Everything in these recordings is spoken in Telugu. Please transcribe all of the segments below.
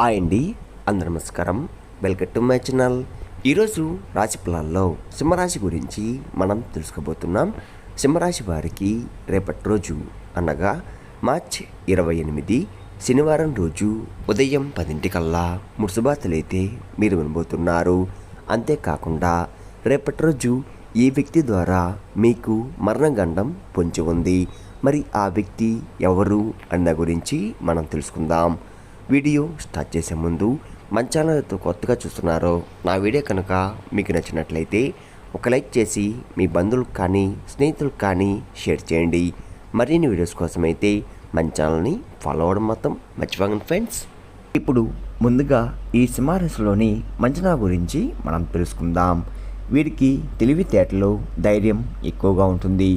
హాయ్ అండి, అందరూ నమస్కారం. Welcome to my channel. ఈరోజు రాశి ఫలాల్లో సింహరాశి గురించి మనం తెలుసుకోబోతున్నాం. సింహరాశి వారికి రేపటి రోజు అనగా మార్చి 28 శనివారం రోజు ఉదయం 10 కల్లా ముడుసుబాతులైతే మీరు వినబోతున్నారు. అంతేకాకుండా రేపటి రోజు ఈ వ్యక్తి ద్వారా మీకు మరణగండం పొంచి ఉంది. మరి ఆ వ్యక్తి ఎవరు అన్న గురించి మనం తెలుసుకుందాం. వీడియో స్టార్ట్ చేసే ముందు మన ఛానల్తో కొత్తగా చూస్తున్నారో నా వీడియో కనుక మీకు నచ్చినట్లయితే ఒక లైక్ చేసి మీ బంధువులకు కానీ స్నేహితులకు కానీ షేర్ చేయండి. మరిన్ని వీడియోస్ కోసమైతే మన ఛానల్ని ఫాలో అవ్వడం మొత్తం మర్చిపోకండి ఫ్రెండ్స్. ఇప్పుడు ముందుగా ఈ సింహరాశిలోని మంచనా గురించి మనం తెలుసుకుందాం. వీరికి తెలివితేటలు ధైర్యం ఎక్కువగా ఉంటుంది.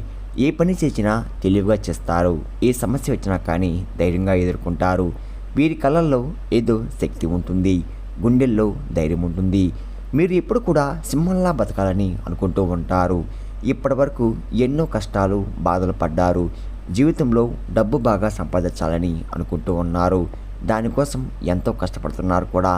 ఏ పని చేసినా తెలివిగా చేస్తారు. ఏ సమస్య వచ్చినా కానీ ధైర్యంగా ఎదుర్కొంటారు. వీరి కళ్ళల్లో ఏదో శక్తి ఉంటుంది, గుండెల్లో ధైర్యం ఉంటుంది. మీరు ఎప్పుడు కూడా సింహంలా బతకాలని అనుకుంటూ ఉంటారు. ఇప్పటి వరకు ఎన్నో కష్టాలు బాధలు పడ్డారు. జీవితంలో డబ్బు బాగా సంపాదించాలని అనుకుంటూ ఉన్నారు. దానికోసం ఎంతో కష్టపడుతున్నారు కూడా.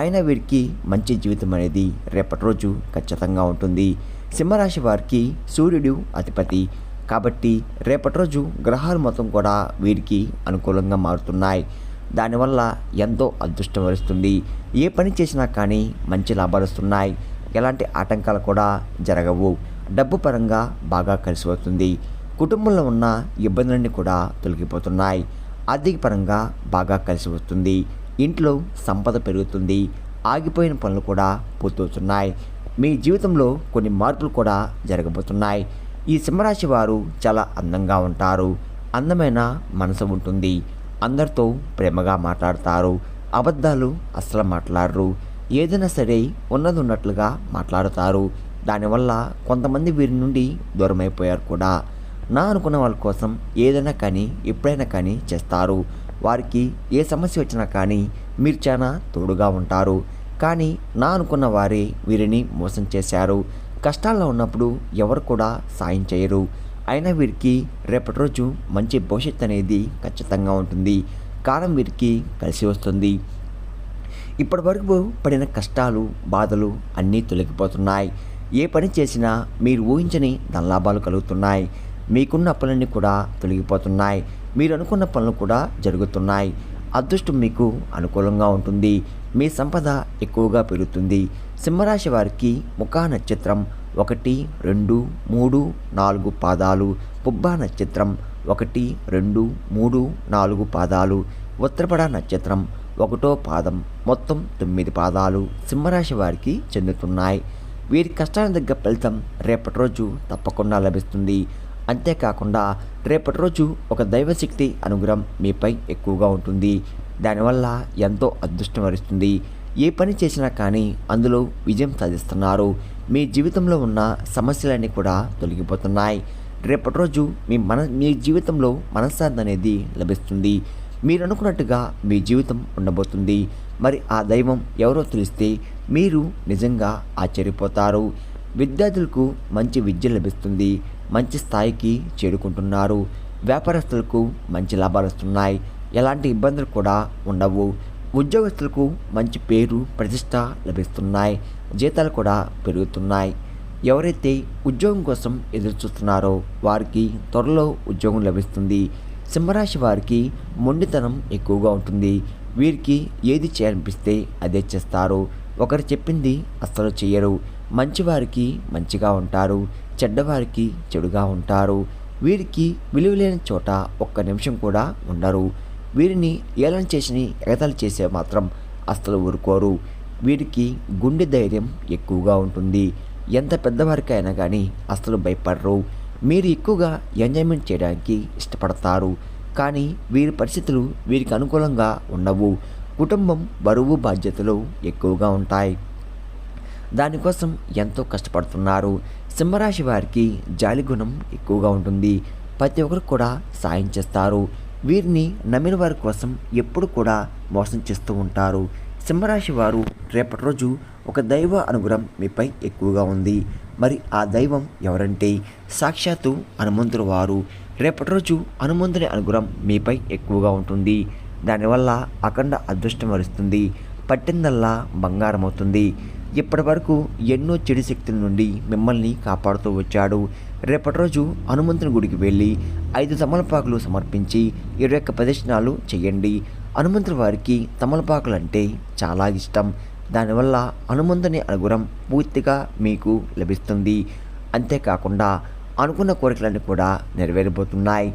అయినా వీరికి మంచి జీవితం అనేది రేపటి రోజు ఖచ్చితంగా ఉంటుంది. సింహరాశి వారికి సూర్యుడు అధిపతి కాబట్టి రేపటి రోజు గ్రహాలు మొత్తం కూడా వీరికి అనుకూలంగా మారుతున్నాయి. దానివల్ల ఎంతో అదృష్టం వరిస్తుంది. ఏ పని చేసినా కానీ మంచి లాభాలు వస్తున్నాయి. ఎలాంటి ఆటంకాలు కూడా జరగవు. డబ్బు పరంగా బాగా కలిసి వస్తుంది. కుటుంబంలో ఉన్న ఇబ్బందులన్నీ కూడా తొలగిపోతున్నాయి. ఆర్థిక పరంగా బాగా కలిసి వస్తుంది. ఇంట్లో సంపద పెరుగుతుంది. ఆగిపోయిన పనులు కూడా పూర్తవుతున్నాయి. మీ జీవితంలో కొన్ని మార్పులు కూడా జరగబోతున్నాయి. ఈ సింహరాశి వారు చాలా అందంగా ఉంటారు. అందమైన మనసు ఉంటుంది. అందరితో ప్రేమగా మాట్లాడతారు. అబద్ధాలు అస్సలు మాట్లాడరు. ఏదైనా సరే ఉన్నది ఉన్నట్లుగా మాట్లాడతారు. దానివల్ల కొంతమంది వీరి నుండి దూరం అయిపోయారు కూడా. నా అనుకున్న వాళ్ళ కోసం ఏదైనా కానీ ఎప్పుడైనా కానీ చేస్తారు. వారికి ఏ సమస్య వచ్చినా కానీ మీరు చాలా తోడుగా ఉంటారు. కానీ నా అనుకున్న వారే వీరిని మోసం చేశారు. కష్టాల్లో ఉన్నప్పుడు ఎవరు కూడా సాయం చేయరు. అయినా వీరికి రేపటి రోజు మంచి భవిష్యత్తు అనేది ఖచ్చితంగా ఉంటుంది. కాలం వీరికి కలిసి వస్తుంది. ఇప్పటి వరకు పడిన కష్టాలు బాధలు అన్నీ తొలగిపోతున్నాయి. ఏ పని చేసినా మీరు ఊహించని ధనలాభాలు కలుగుతున్నాయి. మీకున్న అప్పులన్నీ కూడా తొలగిపోతున్నాయి. మీరు అనుకున్న పనులు కూడా జరుగుతున్నాయి. అదృష్టం మీకు అనుకూలంగా ఉంటుంది. మీ సంపద ఎక్కువగా పెరుగుతుంది. సింహరాశి వారికి ముఖా నక్షత్రం 1, 2, 3, 4 పాదాలు, పుబ్బా నక్షత్రం 1, 2, 3, 4 పాదాలు, ఉత్తరపడ నక్షత్రం 1వ పాదం, మొత్తం 9 పాదాలు సింహరాశి వారికి చెందుతున్నాయి. వీరి కష్టాల దగ్గర ఫలితం రేపటి రోజు తప్పకుండా లభిస్తుంది. అంతేకాకుండా రేపటి రోజు ఒక దైవశక్తి అనుగ్రహం మీపై ఎక్కువగా ఉంటుంది. దానివల్ల ఎంతో అదృష్టం వరిస్తుంది. ఏ పని చేసినా కానీ అందులో విజయం సాధిస్తున్నారు. మీ జీవితంలో ఉన్న సమస్యలన్నీ కూడా తొలగిపోతున్నాయి. రేపటి రోజు మీ జీవితంలో మనశ్శాంతి అనేది లభిస్తుంది. మీరు అనుకున్నట్టుగా మీ జీవితం ఉండబోతుంది. మరి ఆ దైవం ఎవరో తెలిస్తే మీరు నిజంగా ఆశ్చర్యపోతారు. విద్యార్థులకు మంచి విద్య లభిస్తుంది. మంచి స్థాయికి చేరుకుంటున్నారు. వ్యాపారస్తులకు మంచి లాభాలు వస్తున్నాయి. ఎలాంటి ఇబ్బందులు కూడా ఉండవు. ఉద్యోగస్తులకు మంచి పేరు ప్రతిష్ట లభిస్తున్నాయి. జీతాలు కూడా పెరుగుతున్నాయి. ఎవరైతే ఉద్యోగం కోసం ఎదురు చూస్తున్నారో వారికి త్వరలో ఉద్యోగం లభిస్తుంది. సింహరాశి వారికి మొండితనం ఎక్కువగా ఉంటుంది. వీరికి ఏది చేయాలనిపిస్తే అదే చేస్తారు. ఒకరు చెప్పింది అస్సలు చేయరు. మంచివారికి మంచిగా ఉంటారు. చెడ్డవారికి చెడుగా ఉంటారు. వీరికి విలువలేని చోట ఒక్క నిమిషం కూడా ఉండరు. వీరిని ఏలన చేసి ఎగతాళి చేసే మాత్రం అస్సలు ఊరుకోరు. వీరికి గుండె ధైర్యం ఎక్కువగా ఉంటుంది. ఎంత పెద్దవారికైనా కానీ అస్సలు భయపడరు. మీరు ఎక్కువగా ఎంజాయ్మెంట్ చేయడానికి ఇష్టపడతారు. కానీ వీరి పరిస్థితులు వీరికి అనుకూలంగా ఉండవు. కుటుంబం బరువు బాధ్యతలు ఎక్కువగా ఉంటాయి. దానికోసం ఎంతో కష్టపడుతున్నారు. సింహరాశి వారికి జాలి గుణం ఎక్కువగా ఉంటుంది. ప్రతి ఒక్కరు కూడా సాయం చేస్తారు. వీరిని నమ్మిన వారి కోసం ఎప్పుడు కూడా మోసం చేస్తూ ఉంటారు. సింహరాశి వారు రేపటి రోజు ఒక దైవ అనుగ్రహం మీపై ఎక్కువగా ఉంది. మరి ఆ దైవం ఎవరంటే సాక్షాత్తు హనుమంతుల వారు. రేపటి రోజు హనుమంతుని అనుగ్రహం మీపై ఎక్కువగా ఉంటుంది. దానివల్ల అఖండ అదృష్టం వరుస్తుంది. పట్టిందల్లా బంగారం అవుతుంది. ఇప్పటి వరకు ఎన్నో చెడు శక్తుల నుండి మిమ్మల్ని కాపాడుతూ వచ్చాడు. రేపటి రోజు హనుమంతుని గుడికి వెళ్ళి 5 తమలపాకులు సమర్పించి 21 ప్రదక్షిణాలు చేయండి. హనుమంతుని వారికి తమలపాకులు అంటే చాలా ఇష్టం. దానివల్ల హనుమంతుని అనుగ్రహం పూర్తిగా మీకు లభిస్తుంది. అంతేకాకుండా అనుకున్న కోరికలన్నీ కూడా నెరవేరబోతున్నాయి.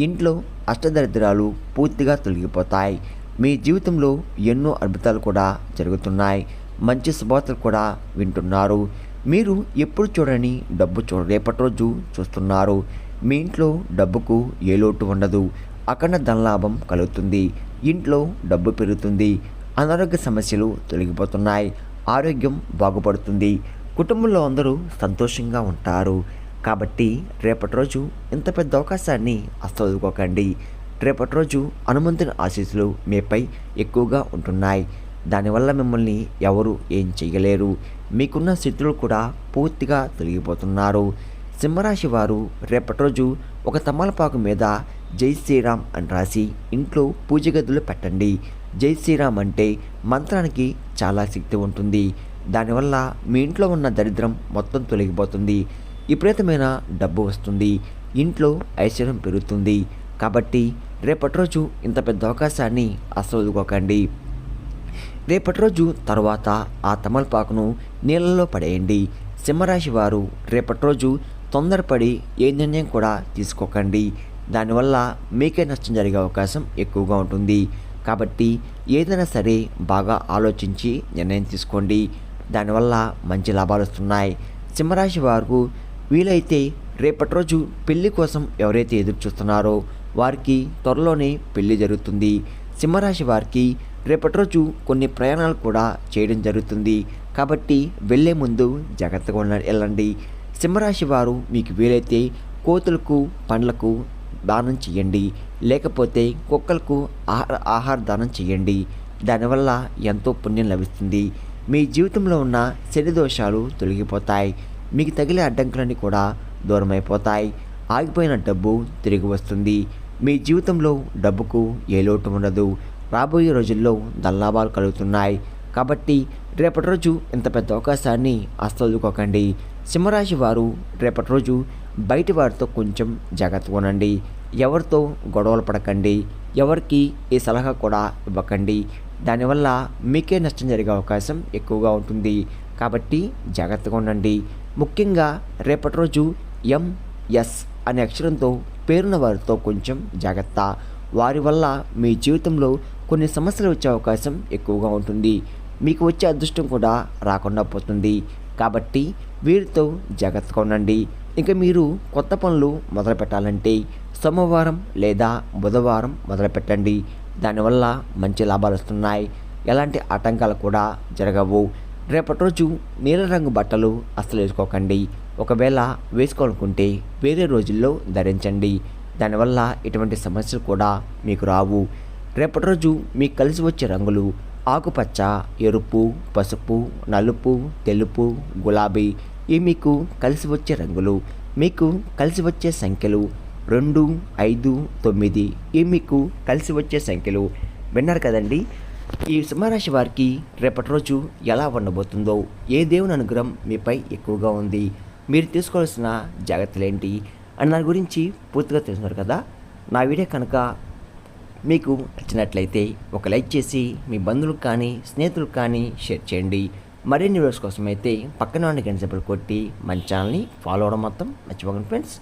ఇంట్లో అష్టదరిద్రాలు పూర్తిగా తొలగిపోతాయి. మీ జీవితంలో ఎన్నో అద్భుతాలు కూడా జరుగుతున్నాయి. మంచి శుభవార్తలు కూడా వింటున్నారు. మీరు ఎప్పుడు చూడని డబ్బు రేపటి రోజు చూస్తున్నారు. మీ ఇంట్లో డబ్బుకు ఏ లోటు ఉండదు. అఖండ ధనలాభం కలుగుతుంది. ఇంట్లో డబ్బు పెరుగుతుంది. అనారోగ్య సమస్యలు తొలగిపోతున్నాయి. ఆరోగ్యం బాగుపడుతుంది. కుటుంబంలో అందరూ సంతోషంగా ఉంటారు. కాబట్టి రేపటి రోజు ఇంత పెద్ద అవకాశాన్ని అస్సలు వదులుకోకండి. రేపటి రోజు హనుమంతుని ఆశీస్సులు మీపై ఎక్కువగా ఉంటున్నాయి. దానివల్ల మిమ్మల్ని ఎవరు ఏం చేయలేరు. మీకున్న శత్రువులు కూడా పూర్తిగా తొలగిపోతున్నారు. సింహరాశి వారు రేపటి రోజు ఒక తమలపాకు మీద జై శ్రీరామ్ అని రాసి ఇంట్లో పూజ గదిలో పెట్టండి. జై శ్రీరామ్ అంటే మంత్రానికి చాలా శక్తి ఉంటుంది. దానివల్ల మీ ఇంట్లో ఉన్న దరిద్రం మొత్తం తొలగిపోతుంది. విపరీతమైన డబ్బు వస్తుంది. ఇంట్లో ఐశ్వర్యం పెరుగుతుంది. కాబట్టి రేపటి రోజు ఇంత పెద్ద అవకాశాన్ని అస్సలు వదులుకోకండి. రేపటి రోజు తర్వాత ఆ తమలపాకును నీళ్ళలో పడేయండి. సింహరాశి వారు రేపటి రోజు తొందరపడి ఏ నిర్ణయం కూడా తీసుకోకండి. దానివల్ల మీకే నష్టం జరిగే అవకాశం ఎక్కువగా ఉంటుంది. కాబట్టి ఏదైనా సరే బాగా ఆలోచించి నిర్ణయం తీసుకోండి. దానివల్ల మంచి లాభాలు వస్తున్నాయి. సింహరాశి వారు వీలైతే రేపటి రోజు పెళ్లి కోసం ఎవరైతే ఎదురు చూస్తున్నారో వారికి త్వరలోనే పెళ్లి జరుగుతుంది. సింహరాశి వారికి రేపటి రోజు కొన్ని ప్రయాణాలు కూడా చేయడం జరుగుతుంది. కాబట్టి వెళ్ళే ముందు జాగ్రత్తగా వెళ్ళండి. సింహరాశి వారు మీకు వీలైతే కోతులకు పండ్లకు దానం చేయండి. లేకపోతే కుక్కలకు ఆహార దానం చేయండి. దానివల్ల ఎంతో పుణ్యం లభిస్తుంది. మీ జీవితంలో ఉన్న శని దోషాలు తొలగిపోతాయి. మీకు తగిలే అడ్డంకులన్నీ కూడా దూరమైపోతాయి. ఆగిపోయిన డబ్బు తిరిగి వస్తుంది. మీ జీవితంలో డబ్బుకు ఏ లోటు ఉండదు. రాబోయే రోజుల్లో ధనలాభాలు కలుగుతున్నాయి. కాబట్టి రేపటి రోజు ఇంత పెద్ద అవకాశాన్ని అస్సలు వదులుకోకండి. సింహరాశి వారు రేపటి రోజు బయటి వారితో కొంచెం జాగ్రత్తగా ఉండండి. ఎవరితో గొడవలు పడకండి. ఎవరికి ఈ సలహా కూడా ఇవ్వకండి. దానివల్ల మీకే నష్టం జరిగే అవకాశం ఎక్కువగా ఉంటుంది. కాబట్టి జాగ్రత్తగా ఉండండి. ముఖ్యంగా రేపటి రోజు ఎంఎస్ అనే అక్షరంతో పేరున్న వారితో కొంచెం జాగ్రత్త. వారి వల్ల మీ జీవితంలో కొన్ని సమస్యలు వచ్చే అవకాశం ఎక్కువగా ఉంటుంది. మీకు వచ్చే అదృష్టం కూడా రాకుండా పోతుంది. కాబట్టి వీరితో జాగ్రత్తగా ఉండండి. ఇక మీరు కొత్త పనులు మొదలు పెట్టాలంటే సోమవారం లేదా బుధవారం మొదలుపెట్టండి. దానివల్ల మంచి లాభాలు వస్తున్నాయి. ఎలాంటి ఆటంకాలు కూడా జరగవు. రేపటి రోజు నీల రంగు బట్టలు అస్సలు వేసుకోకండి. ఒకవేళ వేసుకోవాలనుకుంటే వేరే రోజుల్లో ధరించండి. దానివల్ల ఎటువంటి సమస్యలు కూడా మీకు రావు. రేపటి రోజు మీకు కలిసి వచ్చే రంగులు ఆకుపచ్చ, ఎరుపు, పసుపు, నలుపు, తెలుపు, గులాబీ. ఇవి మీకు కలిసి వచ్చే రంగులు. మీకు కలిసి వచ్చే సంఖ్యలు 2, 5, 9. ఇవి మీకు కలిసి వచ్చే సంఖ్యలు. విన్నారు కదండి. ఈ సింహరాశి వారికి రేపటి రోజు ఎలా ఉండబోతుందో, ఏ దేవుని అనుగ్రహం మీపై ఎక్కువగా ఉంది, మీరు తీసుకోవాల్సిన జాగ్రత్తలు ఏంటి అని దాని గురించి పూర్తిగా తెలుసుకున్నారు కదా. నా వీడియో కనుక మీకు నచ్చినట్లయితే ఒక లైక్ చేసి మీ బంధువులకు కానీ స్నేహితులకు కానీ షేర్ చేయండి. మరిన్ని వీడియోస్ కోసం అయితే పక్కన ఉన్న గంట సింబల్ కొట్టి మన ఛానల్ని ఫాలో అవ్వడం మొత్తం మర్చిపోకండి ఫ్రెండ్స్.